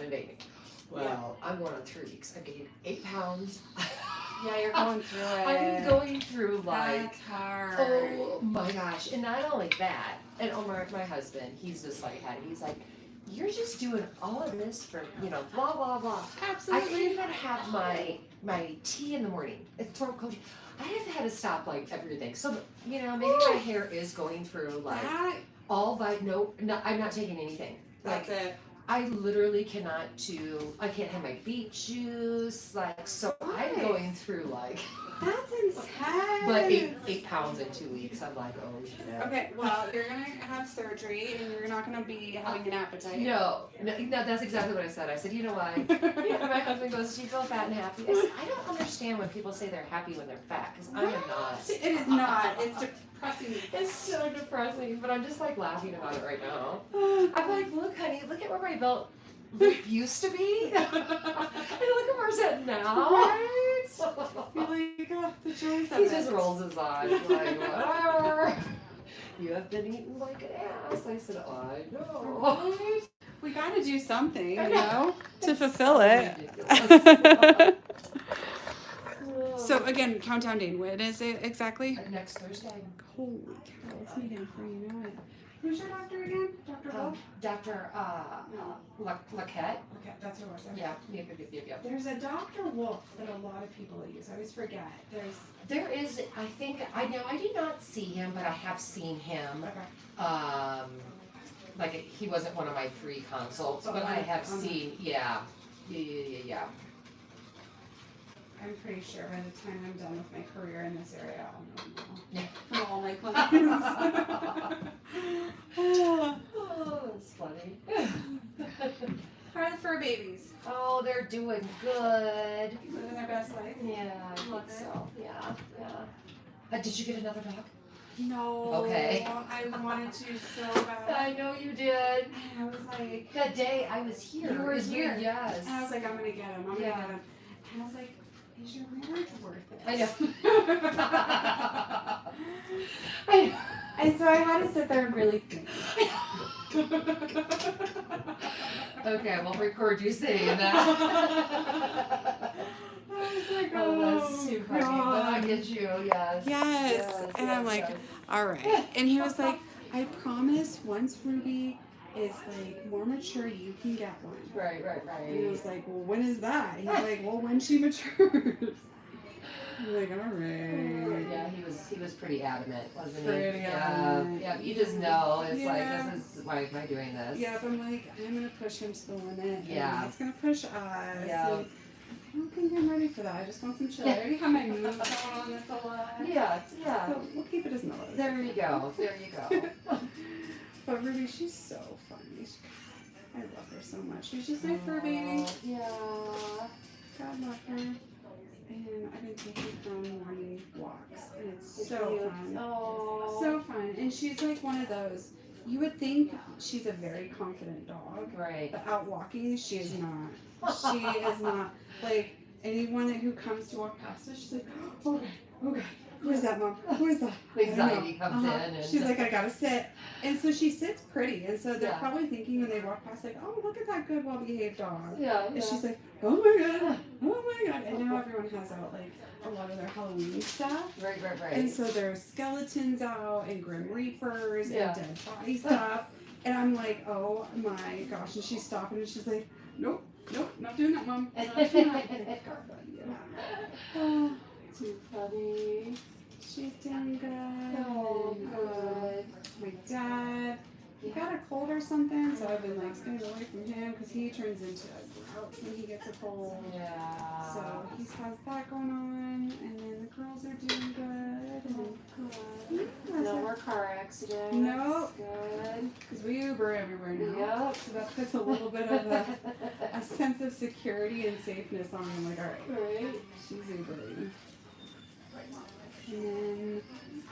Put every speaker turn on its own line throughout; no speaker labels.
been dating. Well, I'm going on 3 weeks. I gained 8 pounds.
Yeah, you're going through it.
I'm going through like,
That's hard.
oh my gosh. And not only that, and Omar, my husband, he's just like, he's like, you're just doing all of this for, blah, blah, blah.
Absolutely.
I can't even have my tea in the morning. It's throat coaching. I have had to stop like everything. So, maybe my hair is going through like all no, I'm not taking anything.
That's
like,
it.
I literally cannot I can't have my beet juice, so I'm going through like.
That's intense.
But 8 pounds in 2 weeks, I'm like, oh shit.
Okay, well, you're gonna have surgery and you're not gonna be having an appetite.
No, that's exactly what I said. I said, you know why? My husband goes, do you feel fat and happy? I said, I don't understand when people say they're happy when they're fat, because I am not.
It is not. It's depressing.
It's so depressing, but I'm just like laughing about it right now. I'm like, look, honey, look at where my belt used to be. And look at where it's at now.
Right? You're like, oh, the choice of
He
it.
just rolls his eyes like, whatever. You have been eating like an ass. I said, I know.
Right? We gotta do something, to
So
fulfill it.
ridiculous.
So again, countdown date. What is it exactly?
Next Thursday.
Holy cow, it's me down for you know it. Who's your doctor again? Dr. Wolf?
Dr. Laquette.
Okay, that's who it was. Okay.
Yeah.
There's a Dr. Wolf that a lot of people use. I always forget.
There is, I think, I did not see him, but I have seen him.
Okay.
He wasn't one of my 3 consults, but I have seen, yeah.
I'm pretty sure by the time I'm done with my career in this area, I'll know
Yeah.
from all my clients.
Oh, that's funny.
How are the fur babies?
Oh, they're doing good.
Living their best life?
Yeah, I think so. Yeah. Did you get another dog?
No.
Okay.
I wanted to so bad.
I know you did.
And I was like,
That day I was here.
You were here.
Yes.
and I was like, I'm gonna get him. I'm gonna
Yeah.
get him. And I was like, is your marriage worth it?
I know.
And so I had to sit there and really think.
Okay, we'll record you saying that.
I was like,
Oh, that's too funny. But I get you, yes.
Yes. And I'm like, all right. And he was like, I promise once Ruby is like more mature, you can get one.
Right.
And he was like, well, when is that? He's like, well, when she matures. I'm like, all right.
Yeah, he was pretty adamant, wasn't he?
Pretty adamant.
Yeah, you just know. It's
Yeah.
like, this is, why am I doing this?
Yeah, but I'm like, I'm going to push him to the limit.
Yeah.
And it's going to push us.
Yeah.
And I don't think I'm ready for that. I just want some chill. I already have my moves going on. That's a lot.
Yeah.
So we'll keep it as mellow.
There you go.
But Ruby, she's so funny. I love her so much. She's just my fur baby.
Yeah.
God love her. And I've been taking her on morning walks. And it's so
cute.
fun.
Oh.
So fun. And she's like one of those, you would think she's a very confident dog.
Right.
But out walking, she is not. She is not. Like, anyone who comes to walk past us, she's like, oh God. Where's that, Mom? Where's that?
Anxiety comes in. And
She's like, I gotta sit. And so she sits pretty. And so they're
Yeah.
probably thinking when they walk past, like, oh, look at that good, well-behaved dog.
Yeah.
And she's like, oh my God. And now everyone has out, like, a lot of their Halloween stuff.
Right.
And so there's skeletons out and Grim Reapers
Yeah.
and dead body stuff. And I'm like, oh my gosh. And she's stopping and she's like, nope, not doing that, Mom. Not doing that. Oh,
Too funny.
she's doing good.
Oh,
And,
good.
my dad, he got a cold or something, so I've been like staying away from him because he turns into a grouch when he gets a cold.
Yeah.
So he has that going on, and then the girls are doing good. And
Good. No more car accidents.
No.
Good.
because we Uber everywhere now.
Yep.
So that puts a little bit of a sense of security and safeness on him. Like, all right,
Right.
she's Ubering. And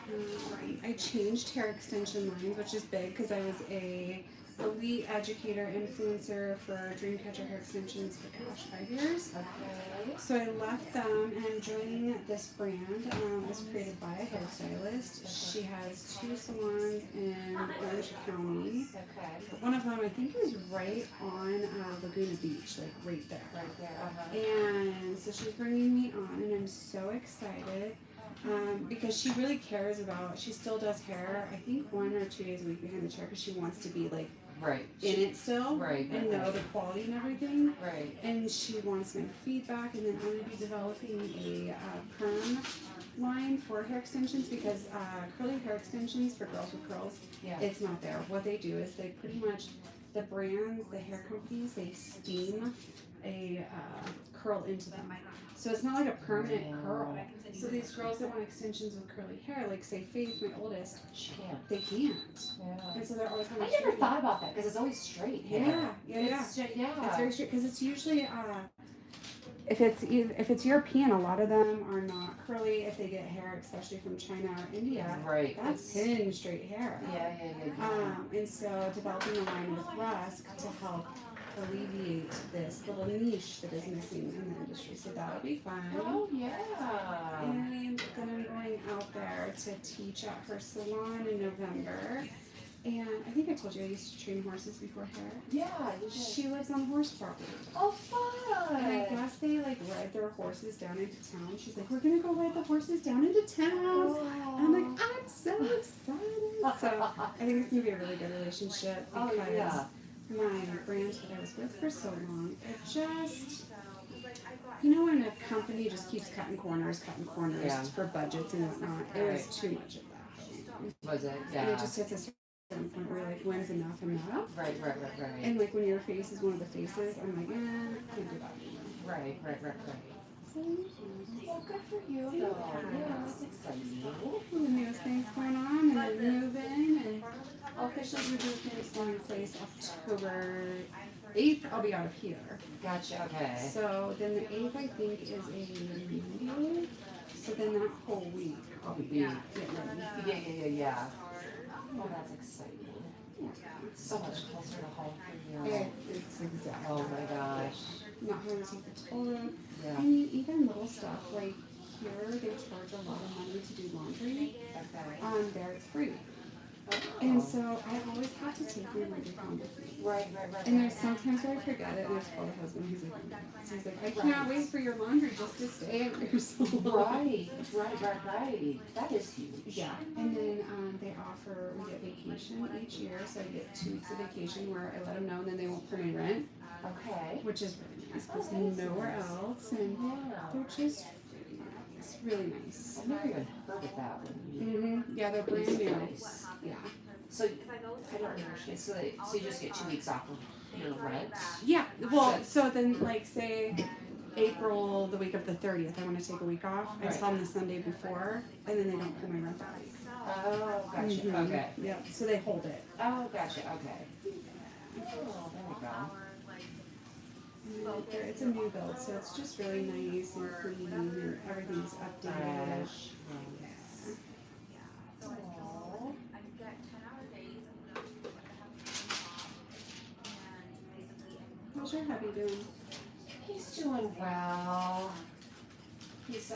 then I changed hair extension lines, which is big because I was a elite educator, influencer for Dreamcatcher Hair Extensions for the past 5 years.
Okay.
So I left them and I'm joining this brand. It was created by a hairstylist. She has 2 salons in Orange County.
Okay.
One of them I think is right on Laguna Beach, like right there.
Right there.
And so she's bringing me on, and I'm so excited because she really cares about. She still does hair. I think 1 or 2 days a week behind the chair because she wants to be like
Right.
in it still,
Right.
and know the quality and everything.
Right.
And she wants my feedback, and then I'm gonna be developing a perm line for hair extensions because curly hair extensions for girls with curls,
Yeah.
it's not there. What they do is they pretty much the brands, the hair companies, they steam a curl into them. So it's not like a permanent curl. So these girls that want extensions with curly hair, like say Faith, my oldest,
She can't.
they can't.
Yeah.
And so they're always
I
having
never
straight-
thought about that because it's always straight hair.
Yeah.
It's straight, yeah.
It's very straight because it's usually if it's European, a lot of them are not curly. If they get hair, especially from China or India,
Right.
that's pin straight hair.
Yeah.
And so developing a line with Rusk to help alleviate this little niche that is missing in the industry. So that'll be fun.
Oh yeah.
And then I'm going out there to teach at her salon in November. And I think I told you I used to train horses before hair.
Yeah. You did.
She lives on horse property.
Oh, fun.
And I guess they like ride their horses down into town. She's like, we're gonna go ride the horses down into town. And I'm like, I'm so excited. So I think it's gonna be a really good relationship
Oh,
because
yeah.
my brand that I was with for so long, it just, you know, when a company just keeps cutting corners
Yeah.
for budgets and whatnot, it was too much of that.
Was it?
And it
Yeah.
just hits a certain point where you're like, when's enough enough?
Right.
And like when your face is one of the faces, I'm like, can't do that anymore.
Right.
So,
Well, good for you, though. Yeah, that's exciting.
the newest things going on, and then moving, and officially moving is going to place October 8th. I'll be out of here.
Gotcha. Okay.
So then the 8th, I think, is a Monday. So then that whole week, I'll be getting ready.
Yeah. Oh, that's exciting. So much closer to home for you.
It's exactly.
Oh my gosh.
Not having to take the toll.
Yeah.
I mean, even little stuff like here, they charge a lot of money to do laundry.
Okay.
There, it's free. And so I always have to take my laundry home with me.
Right.
And there's sometimes where I forget it, and there's called a husband. He's like, I can't wait for your laundry just to stay at your salon.
Right. That is huge.
Yeah. And then they offer, we get vacation each year, so I get 2 weeks of vacation where I let them know, and then they won't pay me rent,
Okay.
which is really nice because nowhere else, and
Yeah.
they're just really nice.
I've never even heard of that one.
Mm-hmm. Yeah, they're brand new.
Nice.
Yeah.
So I don't understand. So you just get 2 weeks off of your rent.
Yeah. Well, so then like say April, the week of the 30th, I want to take a week off. I
Right.
tell them the Sunday before, and then they don't pay my rent that week.
Oh, gotcha.
Mhm.
Okay.
Yep. So they hold it.
Oh, gotcha. Okay. Oh, there we go.
It's a new build, so it's just really nice and clean, and everything's updated.
Fresh. Nice. Aw.
How's your hubby doing?
He's doing well.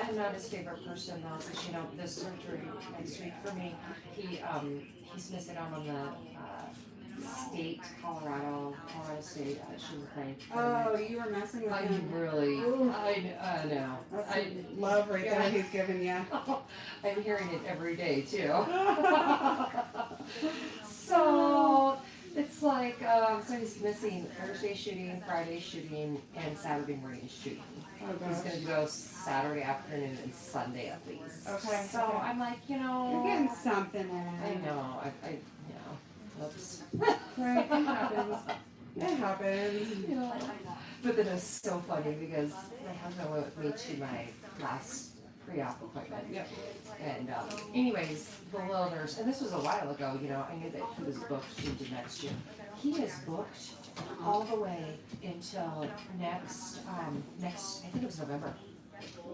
I'm not his favorite person though, because this surgery next week for me, he's missing out on the state, Colorado State sugar claim.
Oh, you were messing with
I'm
him.
really, I know.
That's
I
love right there he's giving you.
I'm hearing it every day too. So it's like, so he's missing Thursday shooting, Friday shooting, and Saturday morning shooting.
Oh
He's
gosh.
gonna go Saturday afternoon and Sunday at least.
Okay.
So I'm like,
You're getting something in.
I know, oops.
Right, it happens. It happens.
You know, but then it's so funny because my husband went with me to my last pre-op appointment.
Yep.
And anyways, the little nurse, and this was a while ago, I knew that he was booked into next year. He is booked all the way until next, I think it was November.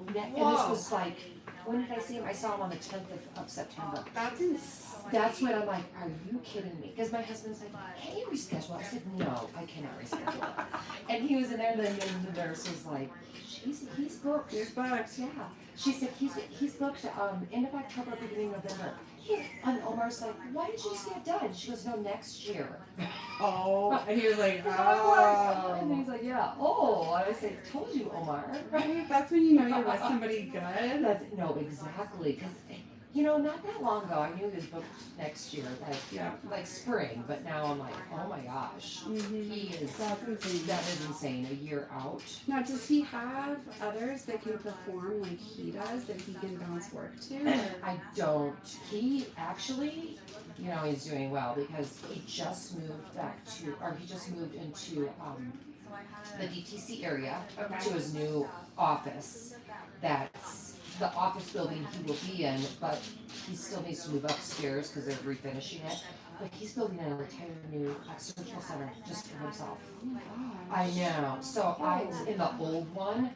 And this was like, when did I see him? I saw him on the 10th of September.
That's insane.
That's when I'm like, are you kidding me? Because my husband's like, can you reschedule? I said, no, I cannot reschedule. And he was in there, and then the nurse was like, he's booked.
He's booked.
Yeah. She said, he's booked end of October, beginning of November. And Omar's like, why did you just get done? She goes, no, next year.
Oh, and he was like,
oh. And he's like, yeah, oh. And I said, told you, Omar.
Right? That's when you know you're with somebody good.
No, exactly. Because, not that long ago, I knew he was booked next year, like spring. But now I'm like, oh my gosh,
That's insane.
That is insane. A year out.
Now, does he have others that can perform like he does that he can bounce work to?
I don't. He actually, he's doing well because he just moved into the DTC area to his new office. That's the office building he will be in, but he still needs to move upstairs because they're refinishing it. But he's building an entire new surgical center just for himself. I know. So I was in the old one,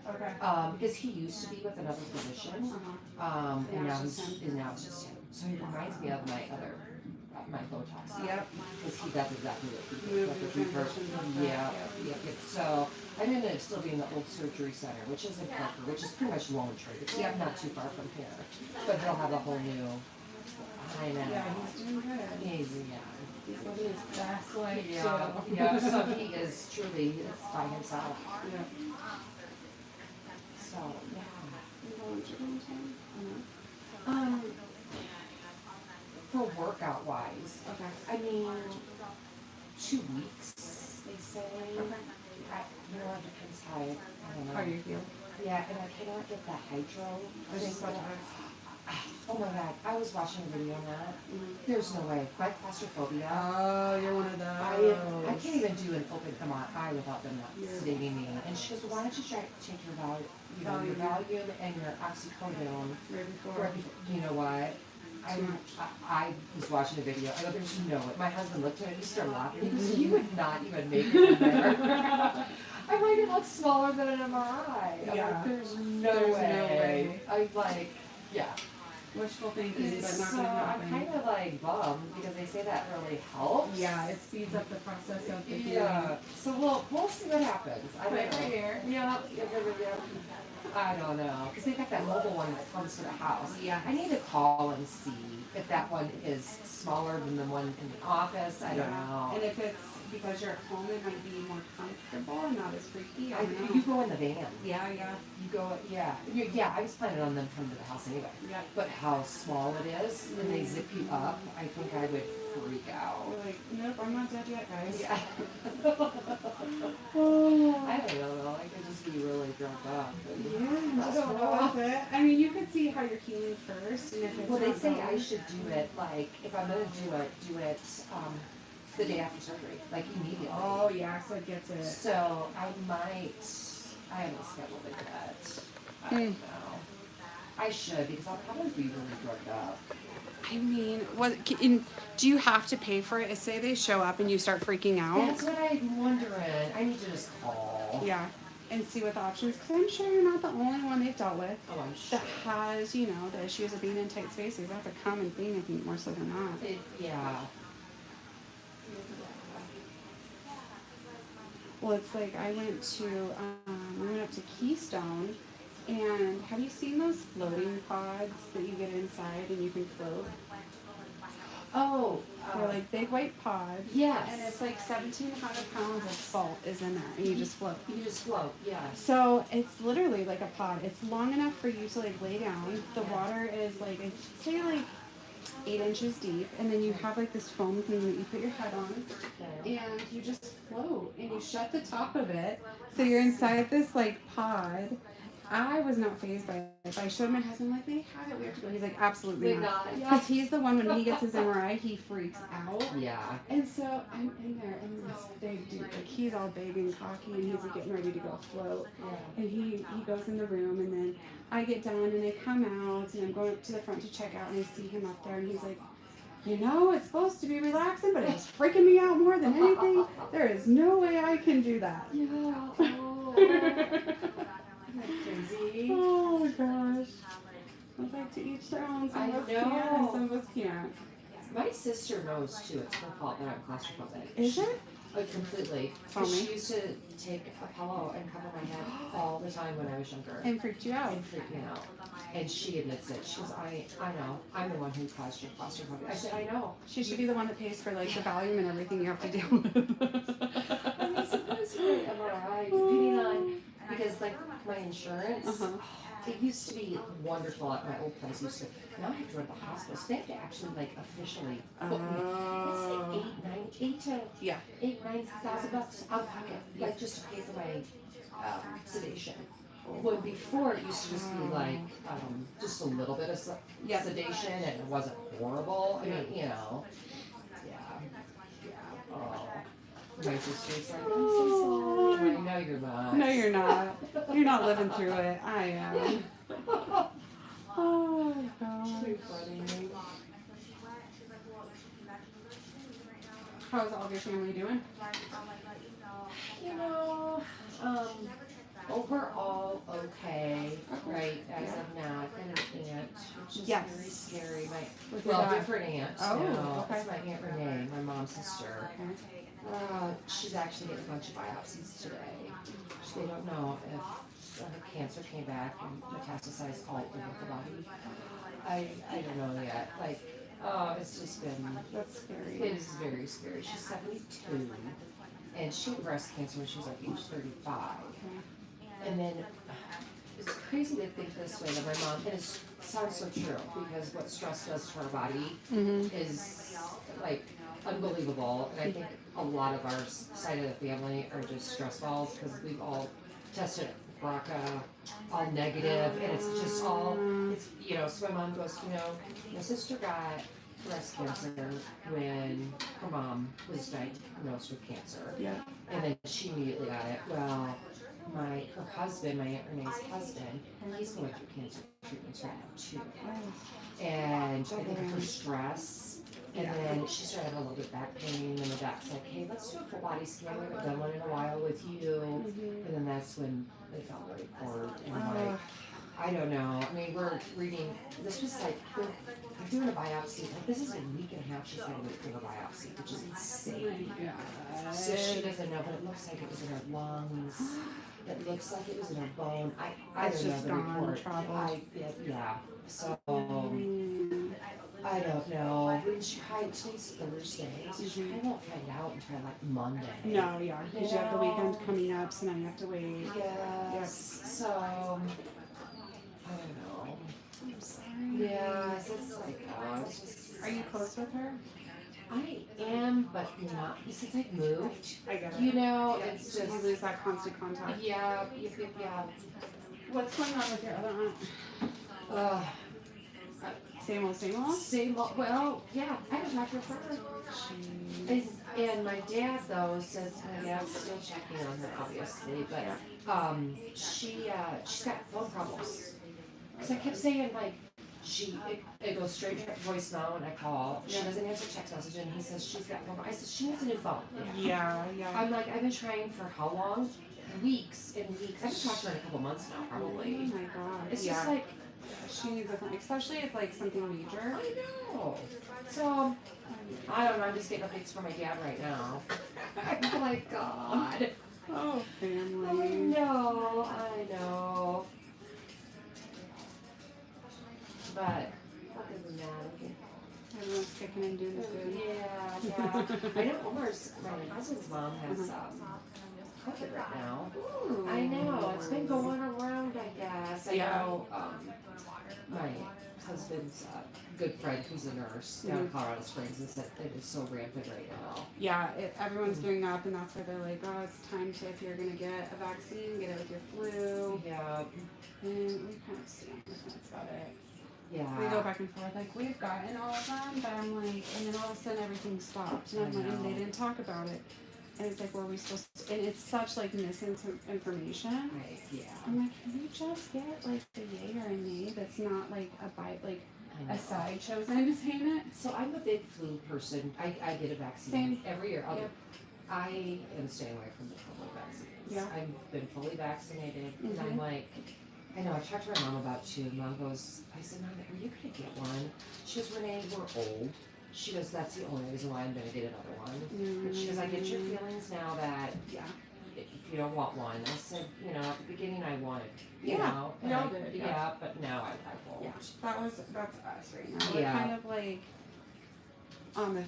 because he used to be with another physician, and now it's just him. So he reminds me of my Botox.
Yep.
Because he does exactly what he does. Yeah. So I'm in it still being the old surgery center, which is in Parker, which is pretty much Lone Tree. It's not too far from here. But they'll have a whole new. I know.
Yeah, he's doing good.
He's
He's living his best life.
Yeah. So he is truly by himself.
Yeah.
So
Mm-hmm.
for workout wise,
Okay.
I mean, 2 weeks they say.
Okay.
It depends how I don't know.
How you feel?
Yeah, and I cannot get the hydro.
I was just about to ask.
Oh my god, I was watching a video on that. There's no way. My claustrophobia.
Oh, you're one of those.
I can't even do an open MRI without them not sedating me. And she goes, well, why don't you try to take your Valium and your oxycodone
Right before.
You know what? I was watching a video. I go, there's no way. My husband looked at me and he started laughing. He goes, you would not even make it in there. I'm like, it looks smaller than an MRI. I'm like, there's no way. I'm like, yeah.
Wishful thinking, but not
so
gonna happen.
I'm kind of like bummed because they say that really helps.
Yeah, it speeds up the process of the healing.
Yeah. So we'll see what happens. I don't know.
Here.
Yeah. I don't know because they got that mobile one that comes to the house.
Yeah.
I need to call and see if that one is smaller than the one in the office. I don't know.
And if it's because you're at home, it might be more comfortable and not as freaky. I don't know.
You go in the van.
Yeah.
You go, yeah. I was planning on them coming to the house anyway.
Yeah.
But how small it is, and they zip you up, I think I would freak out.
We're like, nope, I'm not dead yet, guys.
Yeah. I don't know, I could just be really drunk up.
Yeah, just roll with it. I mean, you could see how you're healing first, and if it's
Well, they
not
say
going-
I should do it, like, if I'm gonna do it, the day after surgery, like immediately.
Oh, yeah, so it gets it.
So I haven't scheduled it yet. I don't know. I should, because I'll probably be really drugged up.
I mean, do you have to pay for it? Say they show up and you start freaking out.
That's what I'm wondering. I need to just call.
Yeah, and see what the options. Because I'm sure you're not the only one they've dealt with
Oh, I'm sure.
that has, the issues of being in tight spaces. That's a common thing, I think, more so than not.
Yeah.
Well, it's like we went up to Keystone, and have you seen those floating pods that you get inside and you can float?
Oh.
They're like big white pods.
Yes.
And it's like 1,700 pounds of salt is in there, and you just float.
You just float, yeah.
So it's literally like a pod. It's long enough for you to like lay down. The water is like, I'd say like 8 inches deep, and then you have like this foam thing that you put your head on, and you just float, and you shut the top of it, so you're inside this like pod. I was not fazed by it. I showed my husband, like, they have it, we have to go. He's like, absolutely not. Because he's the one, when he gets his MRI, he freaks out.
Yeah.
And so I'm in there, and this big dude, like, he's all big and cocky, and he's like, getting ready to go float. And he goes in the room, and then I get done, and I come out, and I'm going up to the front to check out, and I see him up there, and he's like, it's supposed to be relaxing, but it's freaking me out more than anything. There is no way I can do that.
Yeah. Oh. Crazy.
Oh my gosh. I was like, to each their own. Some of us can and some of us can't.
My sister knows too. It's her fault that I'm claustrophobic.
Is it?
Completely. She used to take a pillow and cover my head all the time when I was younger.
And freaked you out.
And freaked me out. And she admits it. She goes, I know. I'm the one who caused your claustrophobia. I said, I know.
She should be the one that pays for like the Valium and everything you have to deal with.
I mean, sometimes for an MRI, depending on, because like my insurance, it used to be wonderful at my old place. Now I have to go to the hospital. So they have to actually like officially put me. It's like $8,000-9,000 out of pocket, like just to pay for my sedation. When before it used to just be like just a little bit of sedation and it wasn't horrible. I mean, you know, Oh. My sister's like, I'm so sorry. I know you're not.
No, you're not. You're not living through it. I am. Oh my gosh.
Too funny.
How's all of your family doing?
You know, overall okay, right, as of now. I've got an aunt, which is very scary. Different aunts.
Okay.
It's my Aunt Renee, my mom's sister.
Okay.
She's actually getting a bunch of biopsies today. They don't know if her cancer came back and metastasized all over the body. I don't know yet. Like, it's just been.
That's scary.
It is very scary. She's 72, and she had breast cancer when she was like age 35. And then it's crazy to think this way that my mom, and it sounds so true because what stress does to our body is like unbelievable. And I think a lot of our side of the family are just stress balls because we've all tested BRCA, all negative, and it's just all, it's, you know, so my mom goes, you know, my sister got breast cancer when her mom was diagnosed with cancer. Yeah. And then she immediately got it. Well, her husband, my Aunt Renee's husband, he's going through cancer treatments right now too. And I think her stress, and then she started having a little bit of back pain, and the doc's like, hey, let's do a full body scan. We haven't done one in a while with you. And then that's when they found the report. And I'm like, I don't know. I mean, we're reading, this was like, they're doing a biopsy. Like, this is a week and a half she's got to wait for the biopsy, which is insane. So she doesn't know, but it looks like it was in her lungs. It looks like it was in her bone. I don't know the report. So, I don't know. Today's Thursday, so she probably won't find out until like Monday.
No, because you have the weekend coming up, so now you have to wait.
Yes. So, I don't know.
I'm sorry.
Yeah, it's like, it's just.
Are you close with her?
I am, but not. Since I've moved,
I get it.
You know, it's just.
You lose that constant contact.
Yeah.
What's going on with your other aunt? Same old, same old?
Same old. Well, yeah, I haven't talked to her. And my dad, though, says my dad's still checking on her, obviously, but she's got phone problems. Because I kept saying, like, it goes straight to her voicemail when I call. She doesn't answer text message, and he says she's got phone. I said she needs a new phone.
Yeah.
I'm like, I've been trying for how long? Weeks and weeks. I've been talking to her in a couple months now, probably.
Oh my god.
It's just like.
She needs a phone, especially if like something major.
I know. So, I don't know. I'm just getting updates from my dad right now. I'm like, God.
Oh, family.
I know. But, other than that, I think.
Everyone's kicking and doing good.
Yeah. I know my husband's mom has COVID right now.
Ooh.
I know. It's been going around, I guess. I know. My husband's good friend who's a nurse down in Colorado Springs and said it is so rampant right now. Yeah,
everyone's doing up, and that's why they're like, oh, it's time to, if you're going to get a vaccine, get it with your flu.
Yeah.
And we kind of stay on the fence about it.
Yeah.
We go back and forth, like, we've gotten all of them, but I'm like, and then all of a sudden everything stopped. And I'm like, and they didn't talk about it. And it's like, were we supposed to, and it's such like misinformation.
Right, yeah.
I'm like, can you just get like a yay or a nay that's not like a side chosen to saying it?
So I'm a big flu person. I get a vaccine every year. I am staying away from the COVID vaccines.
Yeah.
I've been fully vaccinated, and I'm
Mhm.
like, I know, I've talked to my mom about it too. Mom goes, I said, Mom, are you going to get one? She goes, Renee, we're old. She goes, that's the only reason why I'm going to get another one. And she goes, I get your feelings now that
Yeah.
if you don't want one. I said, you know, at the beginning I wanted, you
Yeah,
know.
we all did, yeah.
Yeah, but now I won't.
Yeah, that's us right now. We're
Yeah.
kind of like on the,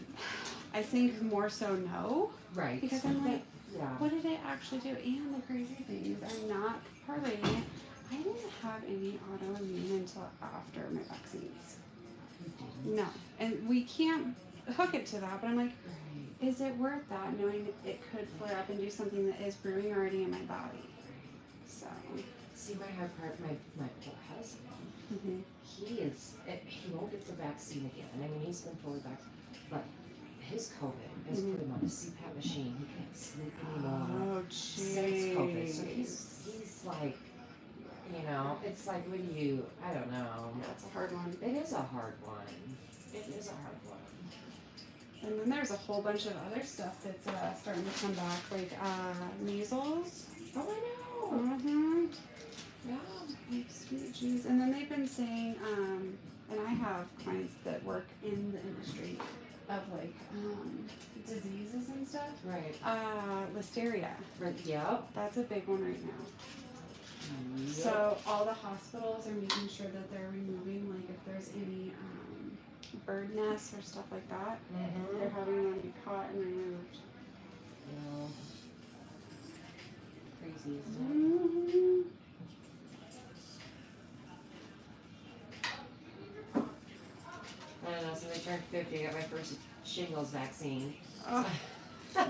I think more so no,
Right.
because I'm like,
yeah.
what did it actually do? And the crazy thing is, I'm not parlaying it. I didn't have any autoimmune until after my vaccines. No, and we can't hook it to that. But I'm like, is it worth that? Knowing it could flare up and do something that is brewing already in my body. So.
See, my hard part, my poor husband.
Mm-hmm.
He won't get the vaccine again. I mean, he's been fully vaccinated, but his COVID has put him on a CPAP machine. He can't sleep anymore.
Oh,
Since COVID, so
jeez.
he's like, you know, it's like, what do you? I don't know.
That's a hard one.
It is a hard one. It is a hard one.
And then there's a whole bunch of other stuff that's starting to come back, like measles.
Oh, I know.
Mm-hmm.
Yeah.
Like, sweet jeez. And then they've been saying, and I have clients that work in the industry of like diseases and stuff.
Right.
Listeria.
Right. Yep.
That's a big one right now.
Yep.
So all the hospitals are making sure that they're removing, like if there's any bird nests or stuff like that, they're having them be caught and removed.
Yeah. Crazy, isn't it?
Mm-hmm.
I don't know, so they turned 50, I got my first shingles vaccine.
Oh.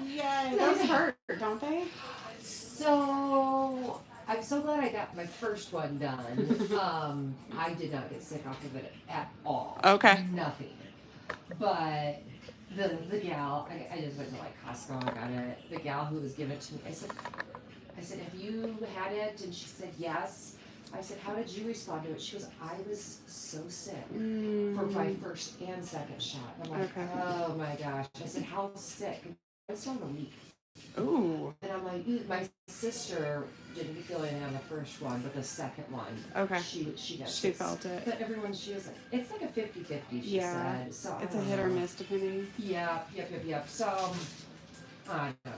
Yeah, those hurt, don't they?
So, I'm so glad I got my first one done. I did not get sick off of it at all.
Okay.
Nothing. But the gal, I just went to like Costco and got it. The gal who was giving it to me, I said, have you had it? And she said, yes. I said, how did you respond to it? She goes, I was so sick for my first and second shot. I'm like, oh my gosh. I said, how sick? I was on a week.
Ooh.
And I'm like, my sister didn't feel anything on the first one, but the second one, she got
She felt it.
But everyone, she was like, it's like a 50-50, she said. So
it's a hit or miss depending.
Yep. So, I don't know.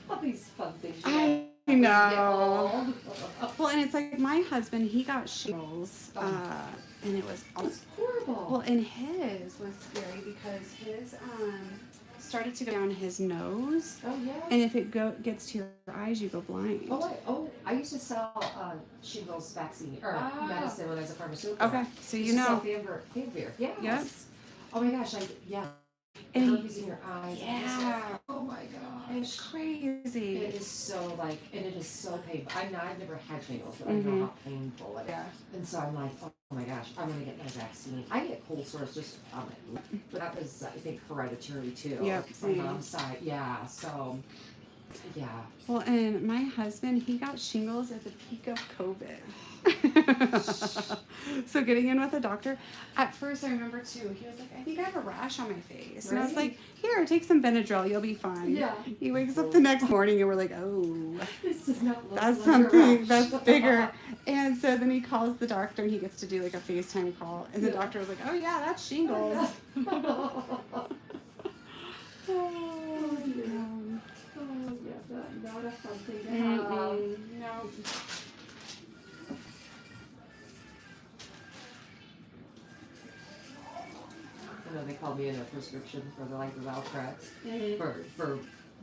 All these fun things.
I know. Well, and it's like my husband, he got shingles, and it was
horrible.
Well, and his was scary because his started to go down his nose.
Oh yeah.
And if it gets to your eyes, you go blind.
I used to sell shingles vaccine or medicine when I was a pharmaceutical.
Okay, so you
know.
know.
Favipiravir. Yes.
Yep.
Oh my gosh,
And
herpes in your eyes.
Yeah.
Oh my gosh.
It's crazy.
It is so and it is so painful. I've never had shingles, but I know how painful it is.
Yeah.
And so I'm like, oh my gosh, I'm gonna get my vaccine. I get cold sores just on my lip, but that was I think hereditary too.
Yep.
My mom's side, yeah. So, yeah.
Well, and my husband, he got shingles at the peak of COVID. So getting in with the doctor, at first I remember too, he was like, I think I have a rash on my face. Right. And I was like, here, take some Benadryl, you'll be fine.
Yeah.
He wakes up the next morning and we're like, oh,
this does not look
that's
like
something that's bigger. And so then he calls the doctor and he gets to do like a FaceTime call. And the doctor was like, oh yeah, that's shingles.
Not a fun thing to have.
No.
I know they called me in a prescription for the Valtrex for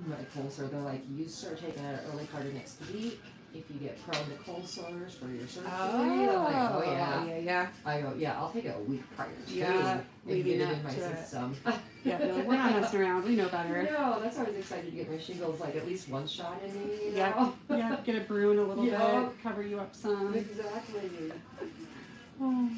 my cold sore. They're like, you start taking it early part of next week if you get prone to cold sores for your surgery. I'm like, oh yeah. I go, yeah, I'll take it a week prior to and get it in my system.
Yeah, no, we're not messing around. We know better.
No, that's why I was excited to get my shingles, like at least one shot in me. You
know? Yeah, get a brew in a little bit, cover you up some.
Exactly.
Oh.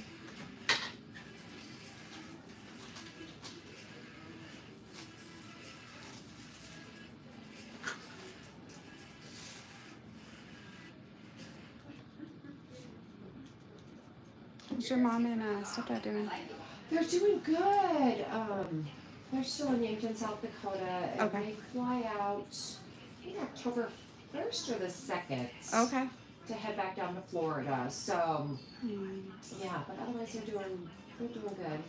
How's your mom and stepdad doing?
They're doing good. They're still in Yankton, South Dakota, and
Okay.
they fly out, I think October 1st or the 2nd.
Okay.
To head back down to Florida. So,
Nice.
yeah, but otherwise they're doing good.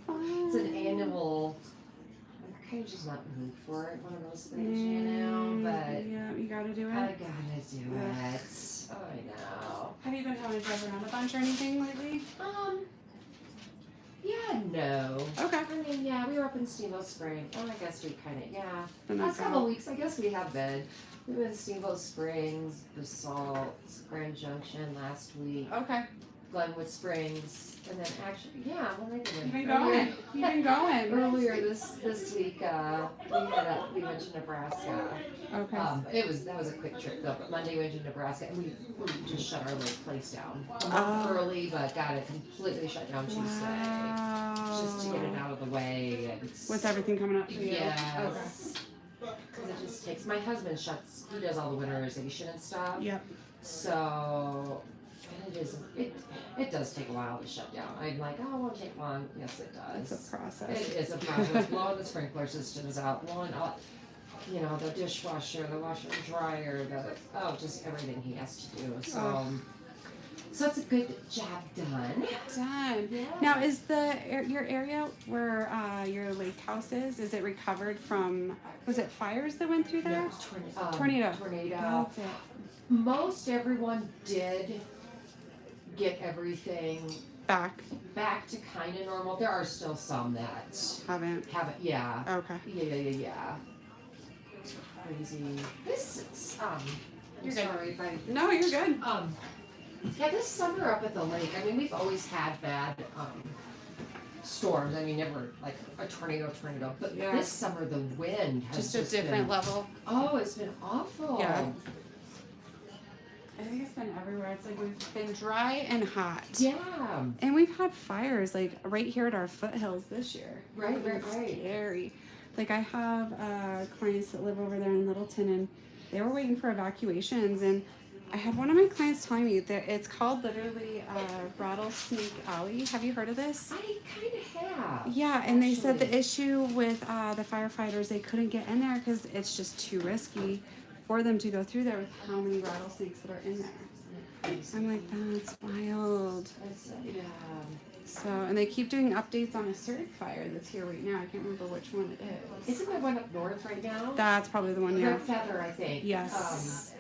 It's an annual. I'm kind of just not in the mood for it. One of those things, you know. But
yeah, you gotta do it.
I gotta do it. I know.
Have you been having to drive around a bunch or anything lately?
Yeah, no.
Okay.
I mean, yeah, we were up in Steamboat Springs. Oh, I guess we kind of, yeah.
Been
Last
that
couple
out.
of weeks, I guess we have been. We were in Steamboat Springs, Basalt, Grand Junction last week,
Okay.
Glenwood Springs, and then actually, yeah, well, maybe
You've been going. You've been going.
Earlier this week, we went to Nebraska.
Okay.
That was a quick trip though. But Monday we went to Nebraska, and we just shut our little place down early, but got it completely shut down Tuesday.
Wow.
Just to get it out of the way. And
With everything coming up for you.
yes. Because it just takes. My husband he does all the winterization and stuff.
Yep.
So. It does take a while to shut down. I'm like, oh, it won't take long. Yes, it does.
It's a process.
It is a process. Blowing the sprinkler systems out, blowing out, the dishwasher, the washer and dryer, just everything he has to do. So, so it's a good job done.
Done.
Yeah.
Now, is your area where your lake house is it recovered from? Was it fires that went through there?
No,
Tornado.
Tornado.
That's it.
Most everyone did get everything
Back.
to kind of normal. There are still some that
Haven't.
yeah.
Okay.
Yeah. It's crazy. This is,
You're
I'm sorry if I,
No, you're good.
yeah, this summer up at the lake, I mean, we've always had bad, storms. I mean, never like a tornado, but
Yeah.
this summer the wind has
Just a different
been,
level.
oh, it's been awful.
Yeah. I think it's been everywhere. It's like we've been dry and hot.
Yeah.
And we've had fires like right here at our foothills this year.
Right.
Scary. Like I have clients that live over there in Littleton, and they were waiting for evacuations, and I had one of my clients telling me that it's called literally Rattlesnake Alley. Have you heard of this?
I kind of have.
Yeah, and they said the
actually.
issue with the firefighters, they couldn't get in there because it's just too risky for them to go through there with how many rattlesnakes that are in there. I'm like, that's wild.
Yeah.
So, and they keep doing updates on a certain fire that's here right now. I can't remember which one it is.
Isn't there one up north right now?
That's probably the one, yeah.
Red Feather, I think.
Yes.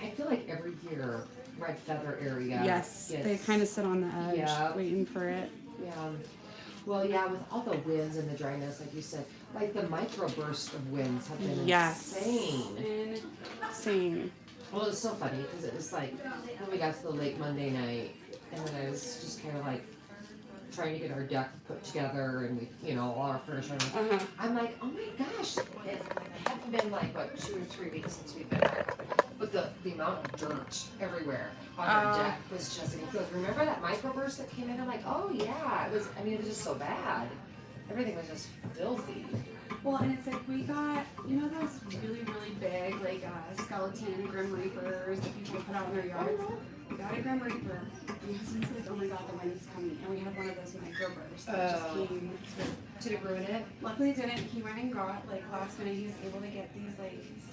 I feel like every year, Red Feather area.
Yes,
gets,
they kind of sit on the edge,
Yeah.
waiting for it.
Yeah. Well, yeah, with all the winds and the dryness, like you said, like the microburst of winds have been insane.
Insane.
Well, it's so funny because it was like when we got to the lake Monday night, and then I was just kind of like trying to get our deck put together and we, all our furniture. I'm like, oh my gosh, it hadn't been like what 2 or 3 weeks since we've been back, but the amount of dirt everywhere on our deck was just ridiculous. Remember that microburst that came in? I'm like, oh yeah, it was. I mean, it was just so bad. Everything was just filthy.
Well, and it's like we got, those really, really big, like skeleton Grim Reapers that people put out in their yards. We got a Grim Reaper. And my husband's like, oh my god, the wind's coming. And we had one of those microbursts that just came.
Did it ruin it?
Luckily it didn't. He went and got, last minute, he was able to get these,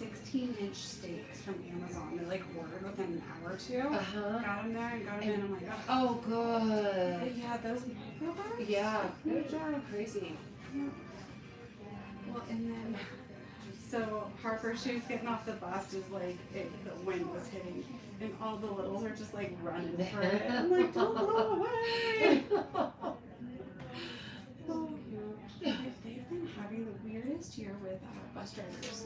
16-inch stakes from Amazon. They, ordered within an hour or two. Got them there and got them in. I'm like,
oh, good.
But yeah, those microbursts?
Yeah, good job. Crazy.
Yeah. Well, and then, so Harper, she was getting off the bus, is the wind was hitting, and all the littles are just running for it. I'm like, don't blow away! They've been having the weirdest year with bus drivers.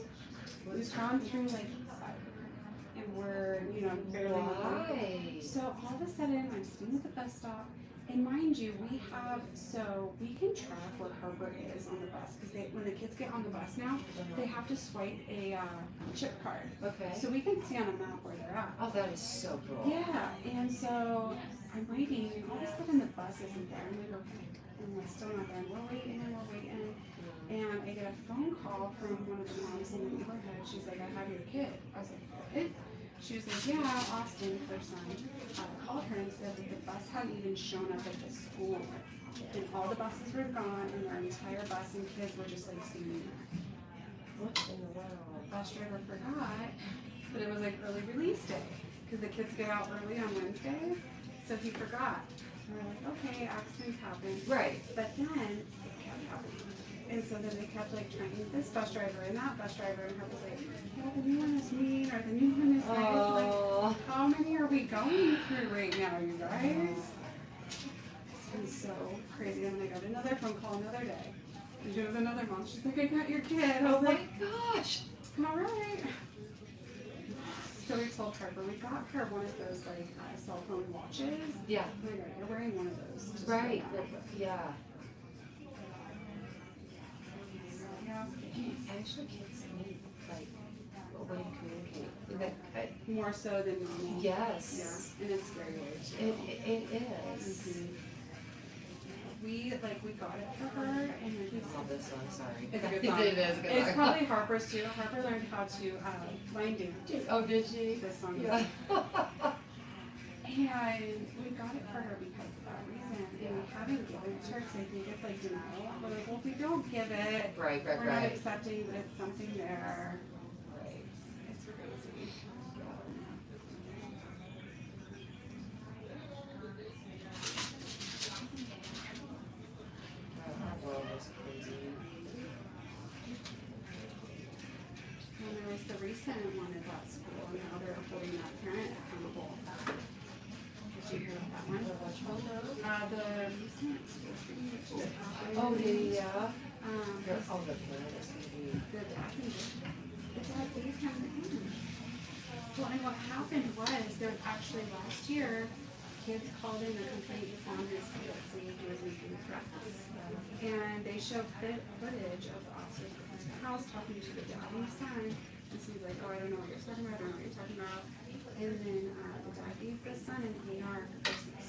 We've gone through 5, and we're, barely.
Why?
So all of a sudden, I'm sitting at the bus stop. And mind you, we can track where Harper is on the bus, because when the kids get on the bus now, they have to swipe a chip card.
Okay.
So we can see on a map where they're at.
Oh, that is so cool.
Yeah, and so I'm waiting, and all of a sudden the bus isn't there. I'm like, okay, and it's still not there. And we're waiting and we're waiting, and I get a phone call from one of the moms in the neighborhood. She's like, I have your kid. I was like, what? She was like, yeah, Austin, her son, called her and said that the bus hadn't even shown up at the school. And all the buses were gone, and their entire bus and kids were just like standing there.
What in the world?
The bus driver forgot that it was like early release day, because the kids get out early on Wednesdays, so he forgot. And we're like, okay, accidents happen.
Right.
But then it kept happening. And so then they kept like trying this bus driver and that bus driver, and her was like, well, the new one is mean, or the new one is nice.
Oh.
Like, how many are we going through right now, you guys? It's been so crazy. And then I got another phone call another day. And it was another mom. She's like, I got your kid. I was like,
Gosh.
all right. So we told Harper, we got her one of those like cell phone watches.
Yeah.
Oh my God, you're wearing one of those. Just
Right.
for that.
Yeah.
Yeah.
Actually, kids need like a way to communicate.
More so than normal.
Yes.
Yeah, and it's scary way too.
It is.
Mhm. We got it for her, and then we
Oh, this one, sorry.
It's a good song.
It is a good
It's
song.
probably Harper's too. Harper learned how to line dance.
Oh, did she?
This song.
Yeah.
And we got it for her because of that reason. And we haven't given it to her because I think it's like denial. We're like, well, if we don't give it,
Right.
we're not accepting that it's something there.
Right.
It's crazy.
Our world is crazy.
And there was the recent one at that school, and now they're holding that parent accountable. Did you hear about that one?
Which one now?
The recent school shooting that just happened.
Oh, yeah.
This-
Oh, the parent is going to be.
the dad gave him the hand. Well, and what happened was, there was actually last year, kids called in a complaint on this kid saying he was making threats. And they showed footage of the officers at his house talking to the dad and the son. And so he's like, oh, I don't know what you're talking about, I don't know what you're talking about. And then the dad gave the son an AR for Christmas.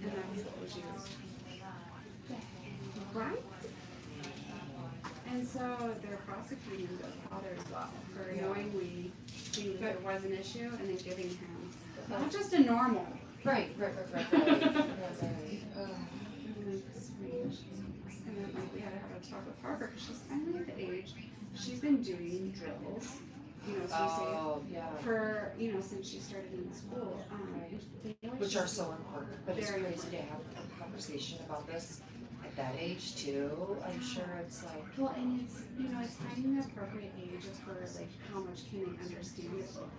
And that's what was used. Right? And so they're prosecuting the father as well for knowingly seeing that there was an issue and then giving him not just a normal.
Right.
And then like we had to have a talk with Harper because she's finally at the age. She's been doing drills, you know, so
Oh, yeah.
for since she started in school.
Which are so important, but it's
Very
crazy to have a conversation about this at that age too. I'm sure it's like.
Well, and it's it's finding the appropriate age for like how much can they understand at what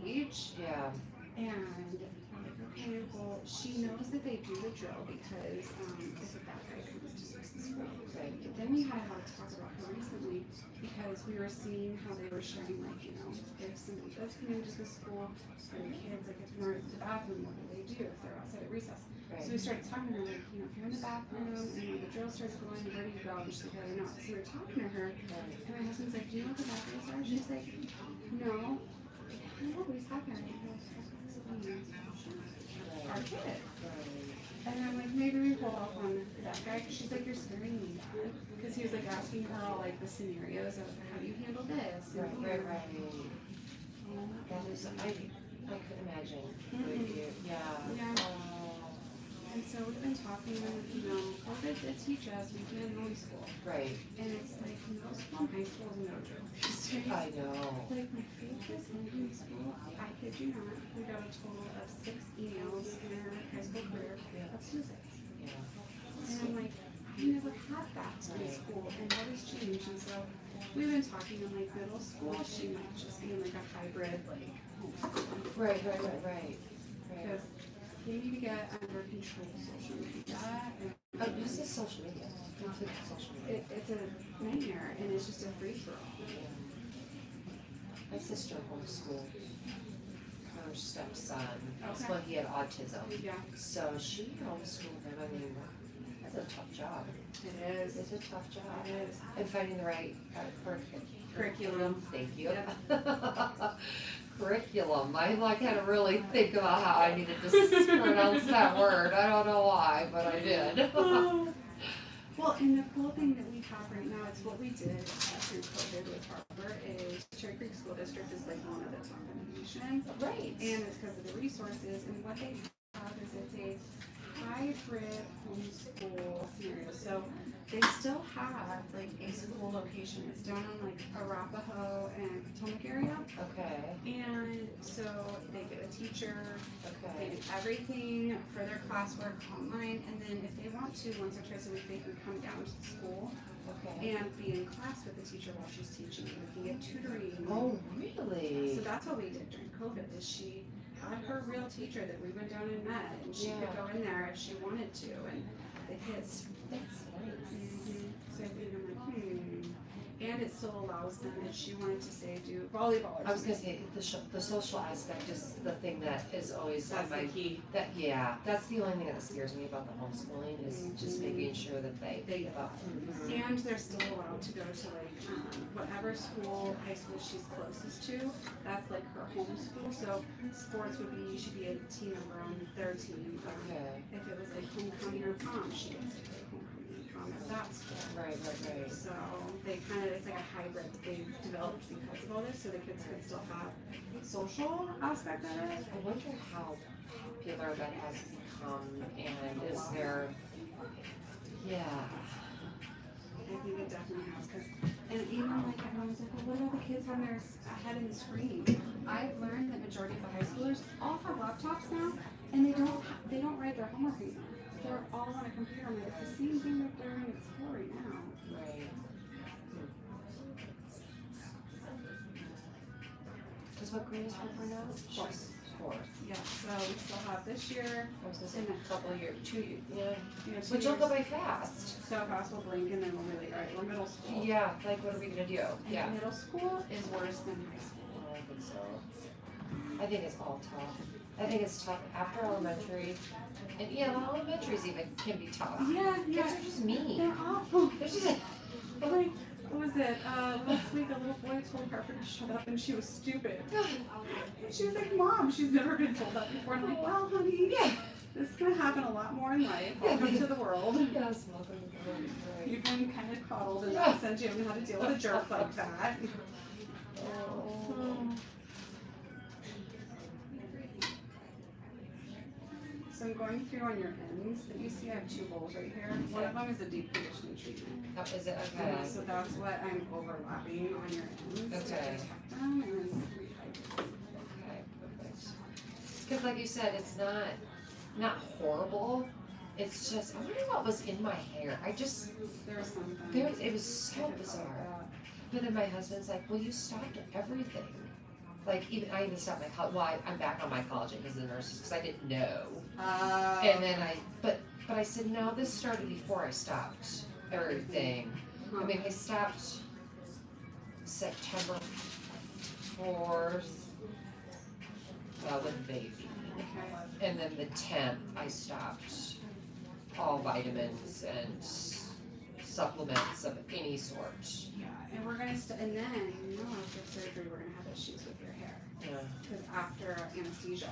age.
Yeah.
And I'm like, okay, well, she knows that they do the drill because if a bad guy comes to use the school.
Right.
But then we had a talk about her recently because we were seeing how they were sharing, like, if somebody does come into the school for the kids, like if they're in the bathroom, what do they do if they're outside at recess?
Right.
So we started talking to her, like, if you're in the bathroom and when the drill starts going, where do you go? And she's like, I don't know. So we were talking to her, and my husband's like, do you know what the bathrooms are? She's like, no. No, we just happened. Our kid. And I'm like, maybe we hold off on that guy, because she's like, you're scaring me, Dad. Because he was like asking her all like the scenarios of how do you handle this? And,
Right. That is, I could imagine. Yeah.
Yeah.
Oh,
And so we've been talking, COVID did teach us we can homeschool.
right.
And it's like middle school and high school is no drill.
I know.
Like my favorite in school, I kid you not, we got a total of 6 emails in our high school career of suicides.
Yeah.
And I'm like, I never had that in school, and what has changed? And so we've been talking in like middle school, she might just be in like a hybrid like homeschooling.
Right.
Because you need to get under control social media. And
This is social media. Social media.
it's a nightmare, and it's just a free for all.
My sister homeschooled her stepson.
Okay.
Well, he had autism.
Yeah,
So she homeschooled him. I mean, that's a tough job.
it is.
It's a tough job.
It is.
And finding the right
Curriculum.
Thank you.
Yeah.
curriculum. I had to really think about how I needed to pronounce that word. I don't know why, but I did.
Well, and the cool thing that we have right now, it's what we did through COVID with Harbor, is Cherry Creek School District is like one of the top in the nation.
Right.
And it's because of the resources, and what they have is it's a hybrid homeschool scenario. So they still have like a school location. It's down on like Arapahoe and Potomac area.
Okay.
And so they get a teacher, they
Okay.
do everything for their classwork online, and then if they want to, once or twice a week, they can come down to the school
Okay.
and be in class with the teacher while she's teaching. They can get tutoring.
Oh, really?
So that's what we did during COVID, is she had her real teacher that we went down and met, and she could go in there if she wanted to, and the kids.
That's nice.
So I think I'm like, and it still allows them, if she wanted to say do volleyball or
I was gonna
something.
say the social aspect is the thing that is always
That's
on my
the key.
that's the only thing that scares me about the homeschooling is just making sure that they
And they're still allowed to go to like whatever school, high school she's closest to. That's like her home school. So sports would be, she'd be a team member on their team.
Okay.
If it was like homecoming or prom, she gets to play homecoming and prom at that school.
Right.
So they kind of, it's like a hybrid they developed because of all this, so the kids could still have social aspect of it.
I wonder how popular that has become and is there
I think it definitely has, because, and even like everyone's like, well, what about the kids on their ahead in the screen? I've learned that majority of the high schoolers all have laptops now, and they don't write their homework anymore. They're all on a computer. I'm like, it's the same thing that they're in school right now.
right. Because what grade is Harper now?
Fourth.
Fourth.
Yeah, so we still have this year,
I was gonna say
and
a couple of years, 2 years, yeah.
you know, 2
Which will
years.
go by fast.
So fast we'll blink, and then we'll be like, all right, we're middle school.
Yeah, like what are we gonna do?
And
Yeah.
middle school is worse than high school.
I think so. I think it's all tough. I think it's tough after elementary. And yeah, well, elementaries even can be tough.
Yeah,
Kids are just mean.
they're awful.
They're just
Like, what was it? Last week a little boy told Harper to shut up, and she was stupid. And she was like, Mom, she's never been told that before. And I'm like, well, honey, this is gonna happen a lot more in life. Welcome to the world.
Yes, welcome to the world. Right.
You've been kind of coddled in that sense. You haven't had to deal with a jerk like that.
Oh.
So I'm going through on your ends that you see. I have 2 bowls right here. One of them is a deep conditioning treatment.
Oh, is it okay?
So that's what I'm overlapping on your ends. To
Okay.
protect them and then rehydrate.
Okay, perfect. Because like you said, it's not horrible. It's just I wonder what was in my hair. I just
There was something.
it was so bizarre. But then my husband's like, well, you stopped everything. Like I even stopped my college. Well, I'm back on my collagen because of the nurses because I didn't know. And then but I said no. This started before I stopped everything. I mean, I stopped September 4th with baby,
Okay.
and then the 10th I stopped all vitamins and supplements of any sort.
Yeah, and we're gonna and then after surgery we're gonna have issues with your hair
Yeah.
because after anesthesia,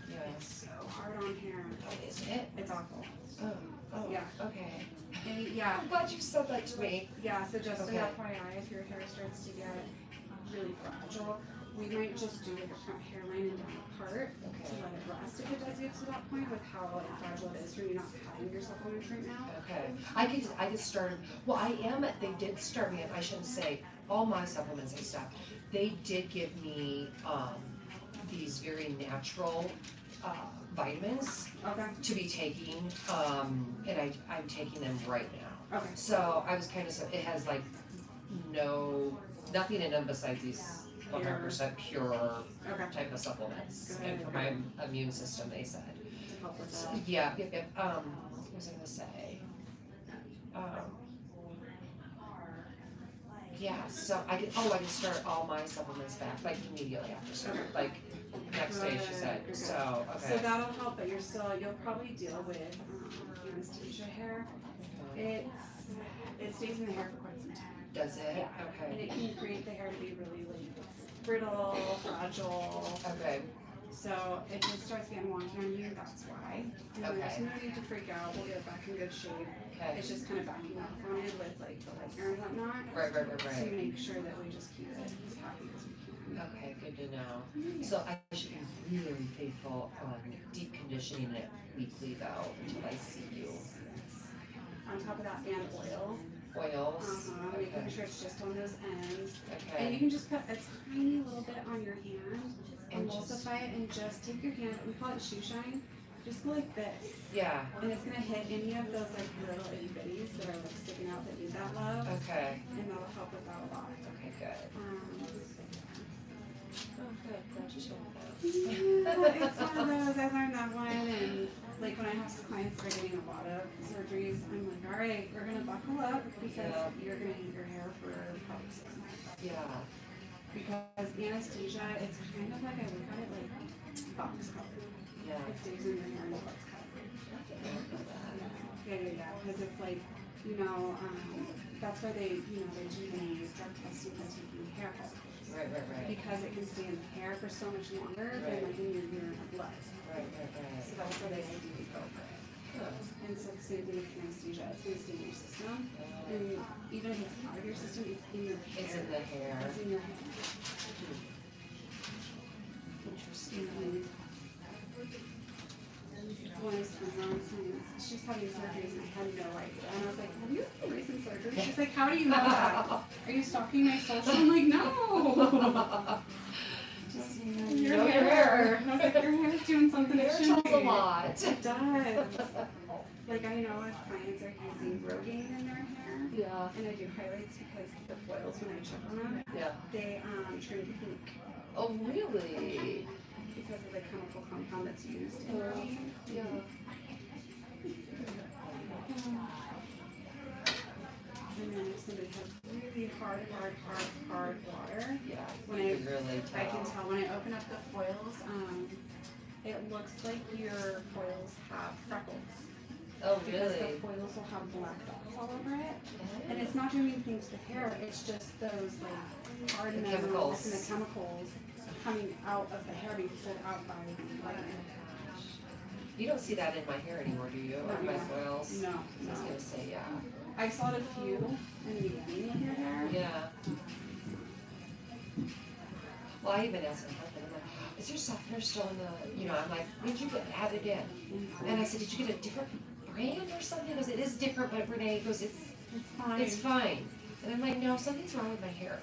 Yes.
so hard on hair.
Oh, is it?
It's awful.
Oh.
Yeah.
Okay.
And yeah,
I'm glad you said that to me.
yeah. So just
Okay.
an FYI, if your hair starts to get really fragile, we might just do like a front hairline and down part to
Okay.
let it rest if it does get to that point with how like, fragile it is for you not having your supplements right now.
Okay. I could start. Well, I am. They did start me. I shouldn't say all my supplements I stopped. They did give me these very natural vitamins
Okay.
to be taking, and I'm taking them right now.
Okay.
So I was kind of it has like nothing in them besides these 100% pure
Okay.
type of supplements,
Good,
and for my immune system, they said.
To help with
So,
that.
yeah. What was I gonna say? Yeah. So I could start all my supplements back like immediately after surgery,
Okay.
like next day she said.
Good.
So
So
okay.
that'll help, but you'll probably deal with anesthesia hair. It stays in the hair for quite some time.
Does it?
Yeah. And
Okay.
it can create the hair to be really like brittle, fragile.
Okay.
So if it starts getting wonky on you, that's why. And there's no need to freak out. We'll get it back in good shape.
Okay.
It's just kind of backing off on it with like the lighter and whatnot.
Right.
So you make sure that we just keep it as happy as we can.
Okay, good to know. So I should be really faithful on deep conditioning it weekly though until I see you.
On top of that, and oil.
Oils.
Making sure it's just on those ends.
Okay.
And you can just put a tiny little bit on your hand,
And
emulsify it, and just take your hand. We call it shoe shine. Just go like this.
Yeah.
And it's gonna hit any of those like little itty bitties that are like sticking out that need that love.
Okay.
And that'll help with that a lot.
Okay, good. Oh, good. Glad you shared that.
Yeah, it's one of those. I learned that one, and like when I have clients that are getting a lot of surgeries, I'm like, all right, we're gonna buckle up because you're gonna eat your hair for probably 6 months.
Yeah.
Because anesthesia, it's kind of like I look at it like box cover.
Yeah.
It stays in your hair in a box cover. Yeah. Because it's like, that's why they do the drug testing by taking hair follicles.
Right.
Because it can stay in the hair for so much longer than like in your urine or blood.
Right.
So that's where they ideally go for it.
Huh.
And so the same thing with anesthesia. It's going to stay in your system. And even if it's out of your system, it's in your hair.
It's in the hair.
It's in your hair.
Interesting.
One of my clients, she's having surgeries and I had no idea. And I was like, have you had recent surgery? She's like, how do you know that? Are you stalking my social? I'm like, no. Just your hair. I was like, your hair's doing something it shouldn't be.
Tells a lot.
It does. Like I know if clients are using Rogaine in their hair.
Yeah.
And I do highlights because the foils when I check on them, they turn pink.
Oh, really?
Because of the chemical compound that's used in Rogaine.
Yeah.
And then if somebody has really hard water, when
you can really
I can tell when I open up the foils, it looks like your foils have freckles.
Oh,
Because
really?
the foils will have black dots all over it. And it's not doing anything to the hair, it's just those like hard
The
minerals
chemicals.
and the chemicals coming out of the hair being pulled out by the light.
You don't see that in my hair anymore, do you? Or my foils?
No,
I was gonna say, yeah.
I saw it a few in the beginning of your hair.
Yeah. Well, I even asked my husband, I'm like, is there softener still in the, I'm like, did you get added in? And I said, did you get a different brand or something? He goes, it is different, but Renee goes, it's
fine.
It's fine. And I'm like, no, something's wrong with my hair.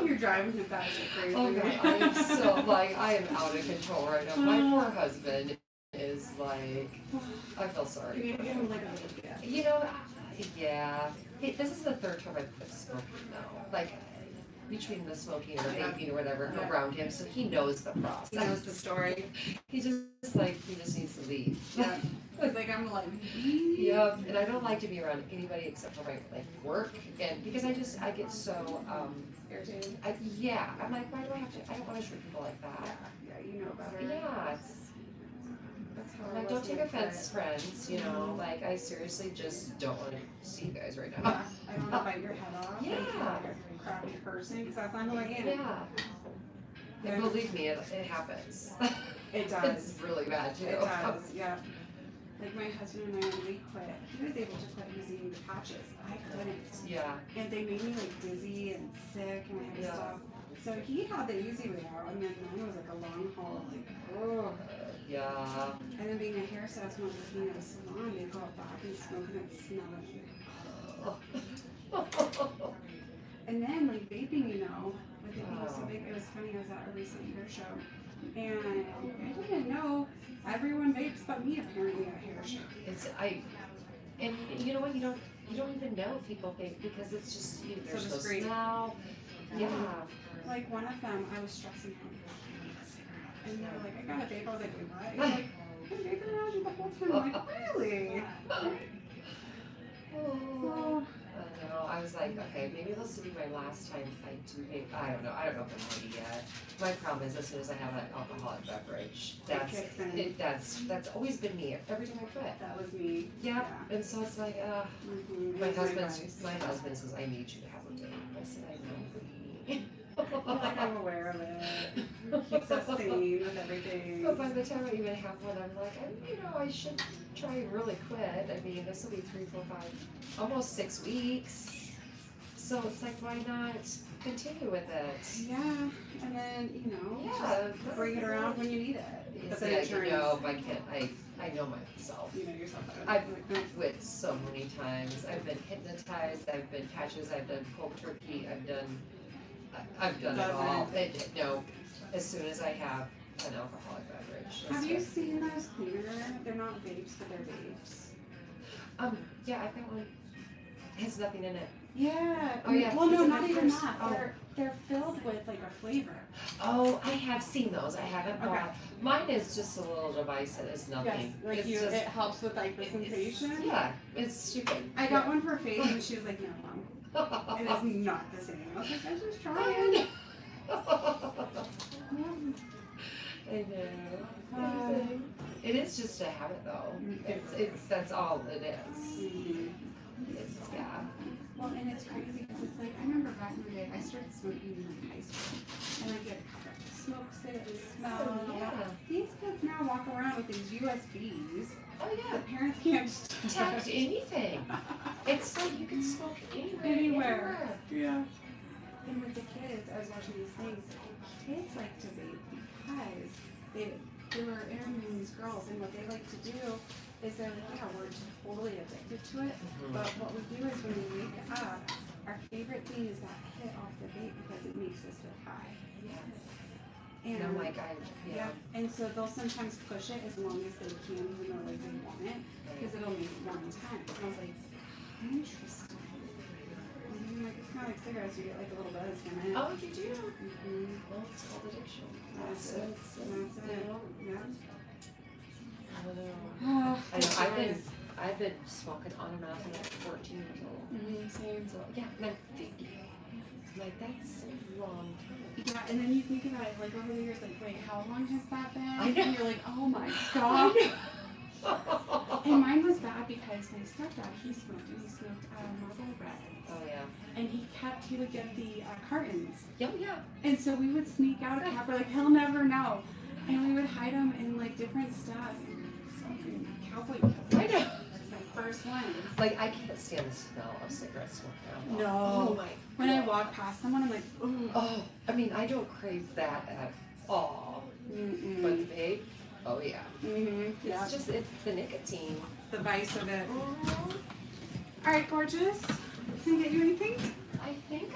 You're driving me batshit crazy.
Oh God, I am so, I am out of control right now. My poor husband is like, I feel sorry.
You need to give him like a little gift.
Yeah. Hey, this is the third time I've quit smoking now. Like, between the smoking or vaping or whatever around him, so he knows the process.
He knows the story.
He just needs to leave.
Yeah. It's like I'm like.
Yep. And I don't like to be around anybody except for my work, and because I get so
Irritated.
I'm like, why do I have to? I don't want to treat people like that.
Yeah, you know better.
Yeah.
That's how
Like, don't take offense, friends. Like, I seriously just don't want to see you guys right now.
Yeah, I don't want to bite your head off.
Yeah.
And feel like a crappy person because that's not who I am.
Yeah. And believe me, it happens.
It does.
It's really bad too.
It does, yeah. Like my husband and I, when we quit, he was able to quit using the patches. I couldn't.
Yeah.
And they made me like dizzy and sick and I had to stop. So he had the easy way out, and then mine was like a long haul, like, oh.
Yeah.
And then being a hair salesman working at a salon, they go out back and smoke and smell it. And then like vaping, with it being so big, it was funny. I was at a recent hair show, and I didn't know everyone vapes but me apparently at a hair show.
And you know what? You don't even know if people vape because it's just there's
So
no
discreet.
smell. Yeah.
Like one of them, I was stressing out. And they were like, I got a vape. I was like, wait, what? And they're like, I've been vaping around you the whole time. I'm like, really?
Oh. I know. I was like, okay, maybe this will be my last time I do vape. I don't know if I'm ready yet. My problem is as soon as I have an alcoholic beverage, that's always been me every time I quit.
That was me.
Yeah. And so it's like, my husband
advice.
says, I need you to have a vape. I said, I know.
I feel like I will Keeps us sane with everything.
But by the time I even have one, I'm like, I should try and really quit. I mean, this will be 3, 4, 5, almost 6 weeks. So it's like, why not continue with it?
Yeah, and then,
Yeah,
just bring it around when you need it.
It's
But
like,
insurance,
I can't. I know myself.
you know yourself better.
I've quit so many times. I've been hypnotized. I've been patches. I've done cold turkey. I've done it all. No, as soon as I have an alcoholic beverage.
Have you seen those cleaner? They're not vapes, but they're vapes.
Yeah, I've got one. It has nothing in it.
Yeah.
Oh, yeah.
Well, no,
It's
not even
first.
that.
Oh.
They're filled with like a flavor.
Oh, I have seen those. I haven't
Okay.
bought. Mine is just a little device that is nothing.
Like
It's just,
it helps with like the sensation.
yeah, it's stupid.
I got one for Faith, and she was like, "No, Mom, it is not the same." I was like, "I just tried."
I know. It is just a habit, though. It's that's all it is. It's yeah.
Well, and it's crazy because it's like I remember back in the day, I started smoking in like high school, and I get smoke cigarettes, smell.
Oh, yeah.
These kids now walk around with these USBs.
Oh
The
yeah.
parents can't just
Touch anything. It's like you can smoke anywhere.
Yeah. And with the kids, I was watching these things. Kids like to vape because they were interviewing these girls, and what they like to do is they're like, yeah, we're totally addicted to it. But what we do is when we wake up, our favorite thing is that hit off the vape because it makes us feel high.
And I'm like,
yeah. And so they'll sometimes push it as long as they can, even though like they want it, because it'll make it more intense. And I was like, interesting. Like it's kind of like cigarettes, you get like a little buzz from it.
Oh, you do? Well, it's called addiction.
That's it. Yeah.
I don't know.
Oh,
I know. I've been smoking on and off since I was 14 years old.
Same.
So yeah, and I'm 50. I'm like, that's a long time.
Yeah, and then you think about it, like over the years, like, wait, how long has that been?
I know.
And you're like, oh my god. And mine was bad because my stepdad, he smoked Marlboro Reds.
Oh yeah.
And he would get the cartons.
Yeah, yeah.
And so we would sneak out a cap, we're like, he'll never know. And we would hide them in like different stuff. Smoking cowboy kills.
I know.
That's my first one.
Like I can't stand the smell of cigarette smoke now.
No.
Oh my.
When I walk past someone, I'm like, ooh.
Oh, I mean, I don't crave that at all.
Mm-mm.
But the vape, oh yeah.
Yeah.
It's just, it's the nicotine.
The vice of it. All right, gorgeous. Can I get you anything?
I think